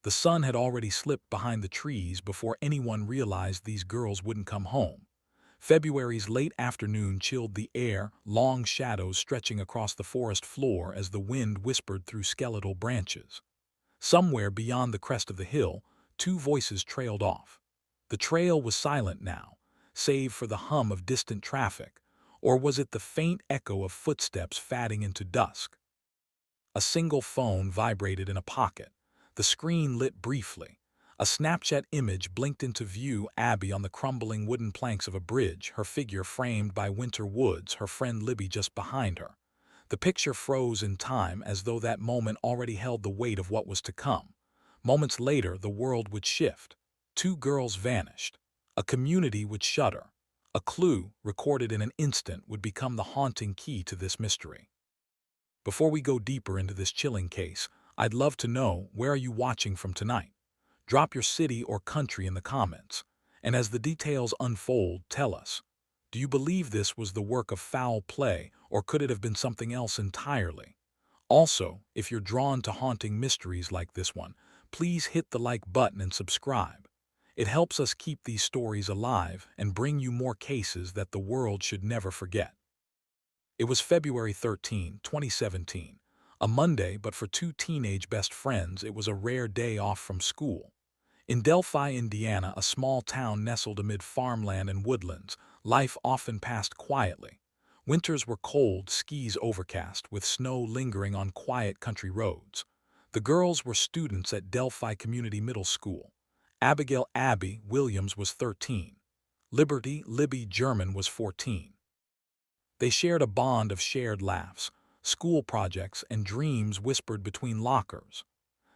The sun had already slipped behind the trees before anyone realized these girls wouldn't come home. February's late afternoon chilled the air, long shadows stretching across the forest floor as the wind whispered through skeletal branches. Somewhere beyond the crest of the hill, two voices trailed off. The trail was silent now, save for the hum of distant traffic, or was it the faint echo of footsteps fading into dusk? A single phone vibrated in a pocket. The screen lit briefly. A Snapchat image blinked into view: Abby on the crumbling wooden planks of a bridge, her figure framed by winter woods, her friend Libby just behind her. The picture froze in time as though that moment already held the weight of what was to come. Moments later, the world would shift. Two girls vanished. A community would shudder. A clue, recorded in an instant, would become the haunting key to this mystery. Before we go deeper into this chilling case, I'd love to know, where are you watching from tonight? Drop your city or country in the comments. And as the details unfold, tell us. Do you believe this was the work of foul play, or could it have been something else entirely? Also, if you're drawn to haunting mysteries like this one, please hit the like button and subscribe. It helps us keep these stories alive and bring you more cases that the world should never forget. It was February 13, 2017, a Monday, but for two teenage best friends, it was a rare day off from school. In Delphi, Indiana, a small town nestled amid farmland and woodlands, life often passed quietly. Winters were cold, skies overcast, with snow lingering on quiet country roads. The girls were students at Delphi Community Middle School. Abigail Abby Williams was 13. Liberty Libby German was 14. They shared a bond of shared laughs, school projects, and dreams whispered between lockers.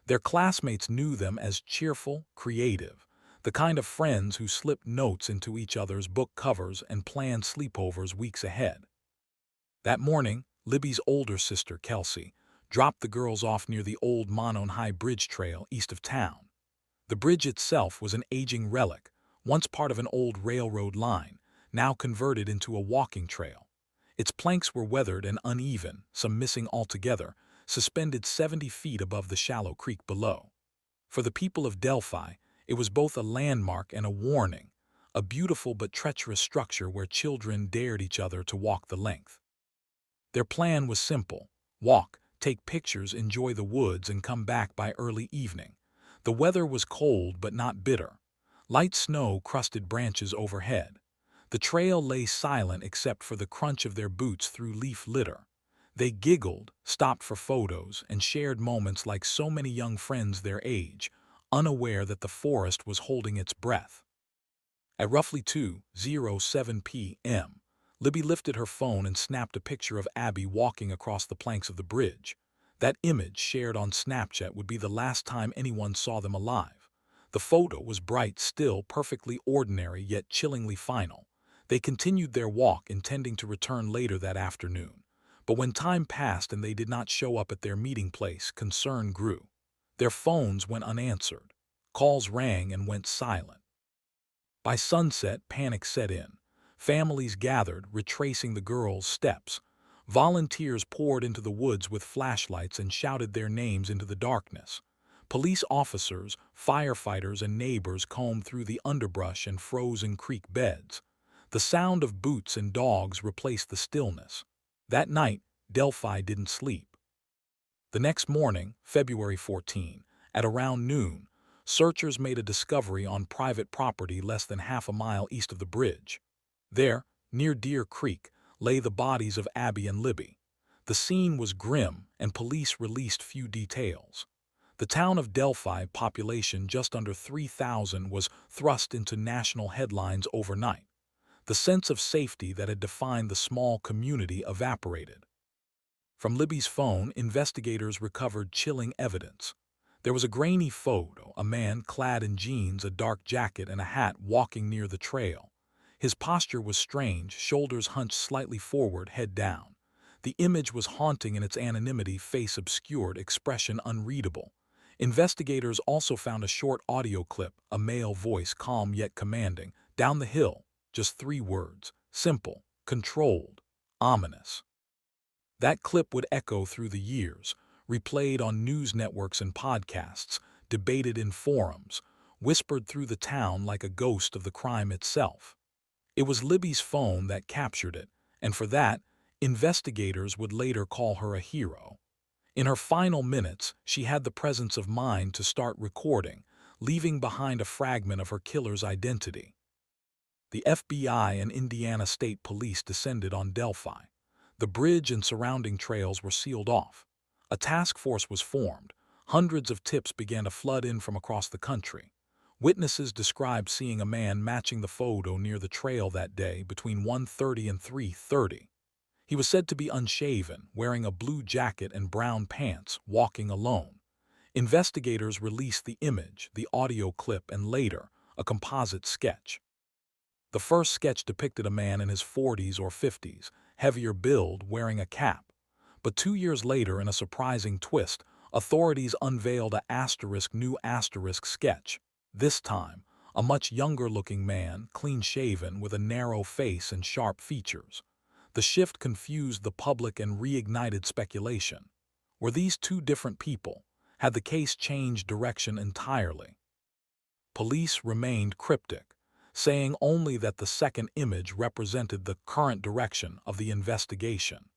Their classmates knew them as cheerful, creative, the kind of friends who slipped notes into each other's book covers and planned sleepovers weeks ahead. That morning, Libby's older sister, Kelsey, dropped the girls off near the old Monon High Bridge Trail east of town. The bridge itself was an aging relic, once part of an old railroad line, now converted into a walking trail. Its planks were weathered and uneven, some missing altogether, suspended 70 feet above the shallow creek below. For the people of Delphi, it was both a landmark and a warning, a beautiful but treacherous structure where children dared each other to walk the length. Their plan was simple: walk, take pictures, enjoy the woods, and come back by early evening. The weather was cold but not bitter. Light snow crusted branches overhead. The trail lay silent except for the crunch of their boots through leaf litter. They giggled, stopped for photos, and shared moments like so many young friends their age, unaware that the forest was holding its breath. At roughly 2:07 p.m., Libby lifted her phone and snapped a picture of Abby walking across the planks of the bridge. That image, shared on Snapchat, would be the last time anyone saw them alive. The photo was bright, still, perfectly ordinary, yet chillingly final. They continued their walk, intending to return later that afternoon. But when time passed and they did not show up at their meeting place, concern grew. Their phones went unanswered. Calls rang and went silent. By sunset, panic set in. Families gathered, retracing the girls' steps. Volunteers poured into the woods with flashlights and shouted their names into the darkness. Police officers, firefighters, and neighbors combed through the underbrush and frozen creek beds. The sound of boots and dogs replaced the stillness. That night, Delphi didn't sleep. The next morning, February 14, at around noon, searchers made a discovery on private property less than half a mile east of the bridge. There, near Deer Creek, lay the bodies of Abby and Libby. The scene was grim, and police released few details. The town of Delphi, population just under 3,000, was thrust into national headlines overnight. The sense of safety that had defined the small community evaporated. From Libby's phone, investigators recovered chilling evidence. There was a grainy photo: a man clad in jeans, a dark jacket, and a hat walking near the trail. His posture was strange, shoulders hunched slightly forward, head down. The image was haunting in its anonymity, face obscured, expression unreadable. Investigators also found a short audio clip, a male voice, calm yet commanding. Down the hill, just 3 words: simple, controlled, ominous. That clip would echo through the years, replayed on news networks and podcasts, debated in forums, whispered through the town like a ghost of the crime itself. It was Libby's phone that captured it, and for that, investigators would later call her a hero. In her final minutes, she had the presence of mind to start recording, leaving behind a fragment of her killer's identity. The FBI and Indiana State Police descended on Delphi. The bridge and surrounding trails were sealed off. A task force was formed. Hundreds of tips began to flood in from across the country. Witnesses described seeing a man matching the photo near the trail that day between 1:30 and 3:30. He was said to be unshaven, wearing a blue jacket and brown pants, walking alone. Investigators released the image, the audio clip, and later, a composite sketch. The first sketch depicted a man in his 40s or 50s, heavier build, wearing a cap. But 2 years later, in a surprising twist, authorities unveiled new asterisk sketch. This time, a much younger-looking man, clean-shaven, with a narrow face and sharp features. The shift confused the public and reignited speculation. Were these two different people? Had the case changed direction entirely? Police remained cryptic, saying only that the second image represented the current direction of the investigation.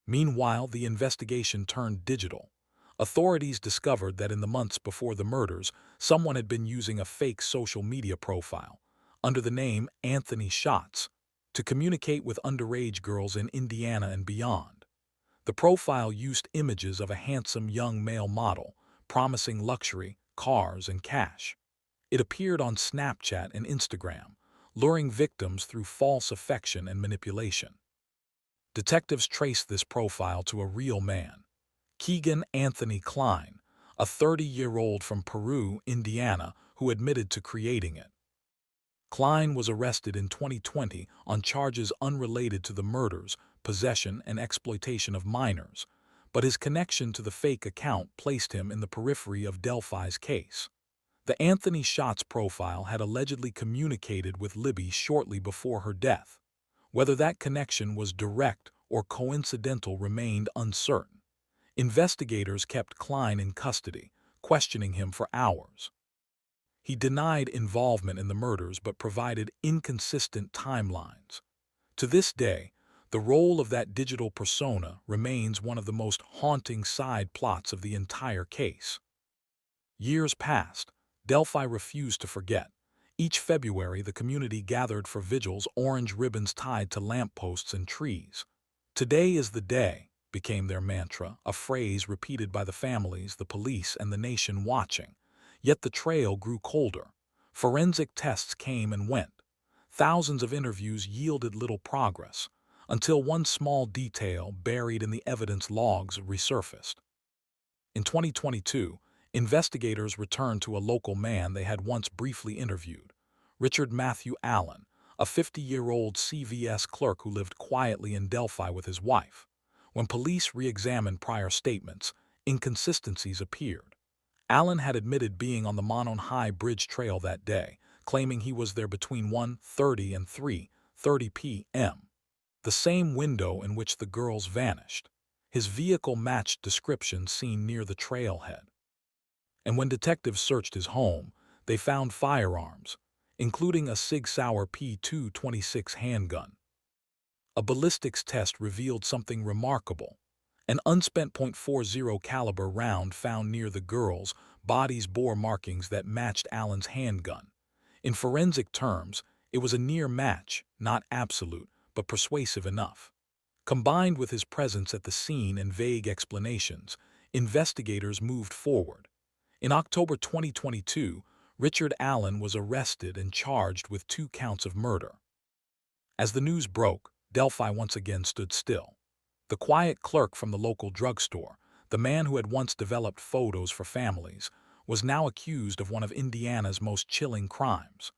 Meanwhile, the investigation turned digital. Authorities discovered that in the months before the murders, someone had been using a fake social media profile, under the name Anthony Shots, to communicate with underage girls in Indiana and beyond. The profile used images of a handsome young male model, promising luxury, cars, and cash. It appeared on Snapchat and Instagram, luring victims through false affection and manipulation. Detectives traced this profile to a real man, Keegan Anthony Klein, a 30-year-old from Peru, Indiana, who admitted to creating it. Klein was arrested in 2020 on charges unrelated to the murders, possession, and exploitation of minors, but his connection to the fake account placed him in the periphery of Delphi's case. The Anthony Shots profile had allegedly communicated with Libby shortly before her death. Whether that connection was direct or coincidental remained uncertain. Investigators kept Klein in custody, questioning him for hours. He denied involvement in the murders but provided inconsistent timelines. To this day, the role of that digital persona remains one of the most haunting side plots of the entire case. Years passed. Delphi refused to forget. Each February, the community gathered for vigils, orange ribbons tied to lampposts and trees. "Today is the day," became their mantra, a phrase repeated by the families, the police, and the nation watching. Yet the trail grew colder. Forensic tests came and went. Thousands of interviews yielded little progress, until one small detail buried in the evidence logs resurfaced. In 2022, investigators returned to a local man they had once briefly interviewed, Richard Matthew Allen, a 50-year-old CVS clerk who lived quietly in Delphi with his wife. When police re-examined prior statements, inconsistencies appeared. Allen had admitted being on the Monon High Bridge Trail that day, claiming he was there between 1:30 and 3:30 p.m., the same window in which the girls vanished. His vehicle matched descriptions seen near the trailhead. And when detectives searched his home, they found firearms, including a Sig Sauer P226 handgun. A ballistics test revealed something remarkable. An unspent .40 caliber round found near the girls' bodies bore markings that matched Allen's handgun. In forensic terms, it was a near match, not absolute, but persuasive enough. Combined with his presence at the scene and vague explanations, investigators moved forward. In October 2022, Richard Allen was arrested and charged with 2 counts of murder. As the news broke, Delphi once again stood still. The quiet clerk from the local drugstore, the man who had once developed photos for families, was now accused of one of Indiana's most chilling crimes.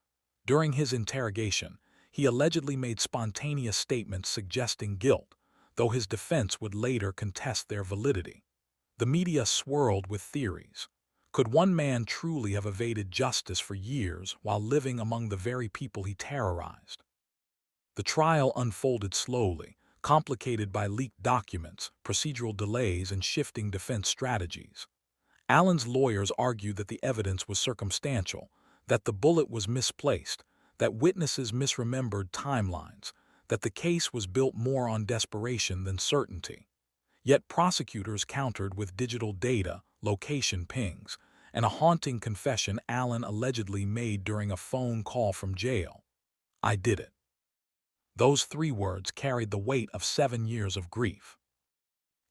During his interrogation, he allegedly made spontaneous statements suggesting guilt, though his defense would later contest their validity. The media swirled with theories. Could one man truly have evaded justice for years while living among the very people he terrorized? The trial unfolded slowly, complicated by leaked documents, procedural delays, and shifting defense strategies. Allen's lawyers argued that the evidence was circumstantial, that the bullet was misplaced, that witnesses misremembered timelines, that the case was built more on desperation than certainty. Yet prosecutors countered with digital data, location pings, and a haunting confession Allen allegedly made during a phone call from jail. "I did it." Those three words carried the weight of 7 years of grief.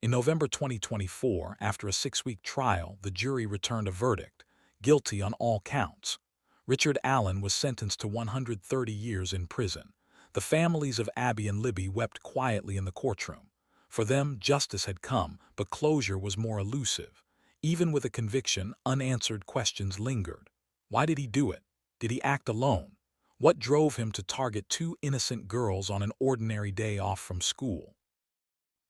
In November 2024, after a 6-week trial, the jury returned a verdict, guilty on all counts. Richard Allen was sentenced to 130 years in prison. The families of Abby and Libby wept quietly in the courtroom. For them, justice had come, but closure was more elusive. Even with a conviction, unanswered questions lingered. Why did he do it? Did he act alone? What drove him to target 2 innocent girls on an ordinary day off from school?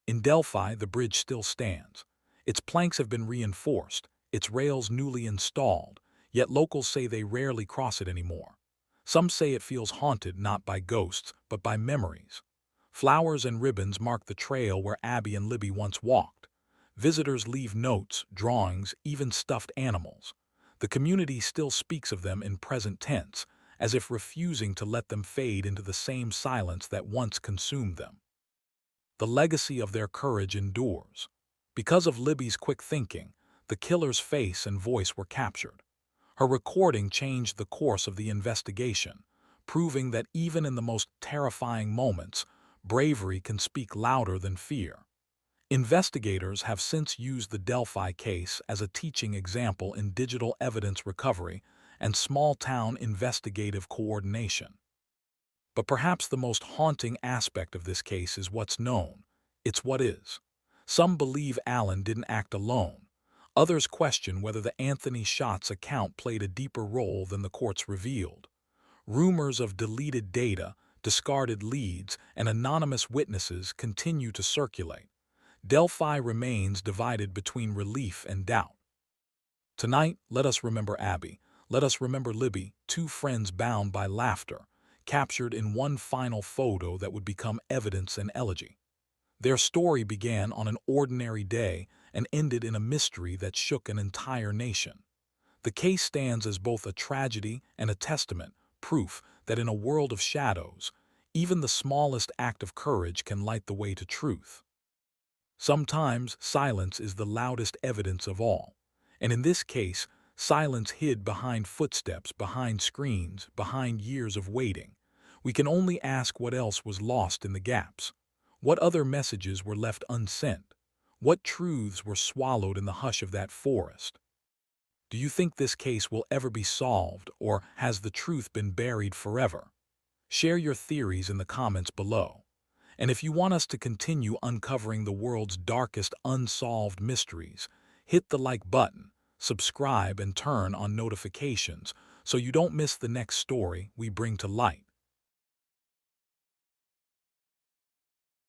In Delphi, the bridge still stands. Its planks have been reinforced, its rails newly installed, yet locals say they rarely cross it anymore. Some say it feels haunted not by ghosts, but by memories. Flowers and ribbons mark the trail where Abby and Libby once walked. Visitors leave notes, drawings, even stuffed animals. The community still speaks of them in present tense, as if refusing to let them fade into the same silence that once consumed them. The legacy of their courage endures. Because of Libby's quick thinking, the killer's face and voice were captured. Her recording changed the course of the investigation, proving that even in the most terrifying moments, bravery can speak louder than fear. Investigators have since used the Delphi case as a teaching example in digital evidence recovery and small-town investigative coordination. But perhaps the most haunting aspect of this case is what's known. It's what is. Some believe Allen didn't act alone. Others question whether the Anthony Shots account played a deeper role than the courts revealed. Rumors of deleted data, discarded leads, and anonymous witnesses continue to circulate. Delphi remains divided between relief and doubt. Tonight, let us remember Abby. Let us remember Libby, 2 friends bound by laughter, captured in one final photo that would become evidence and elegy. Their story began on an ordinary day and ended in a mystery that shook an entire nation. The case stands as both a tragedy and a testament, proof that in a world of shadows, even the smallest act of courage can light the way to truth. Sometimes silence is the loudest evidence of all, and in this case, silence hid behind footsteps, behind screens, behind years of waiting. We can only ask what else was lost in the gaps. What other messages were left unsent? What truths were swallowed in the hush of that forest? Do you think this case will ever be solved, or has the truth been buried forever? Share your theories in the comments below. And if you want us to continue uncovering the world's darkest unsolved mysteries, hit the like button, subscribe, and turn on notifications so you don't miss the next story we bring to light.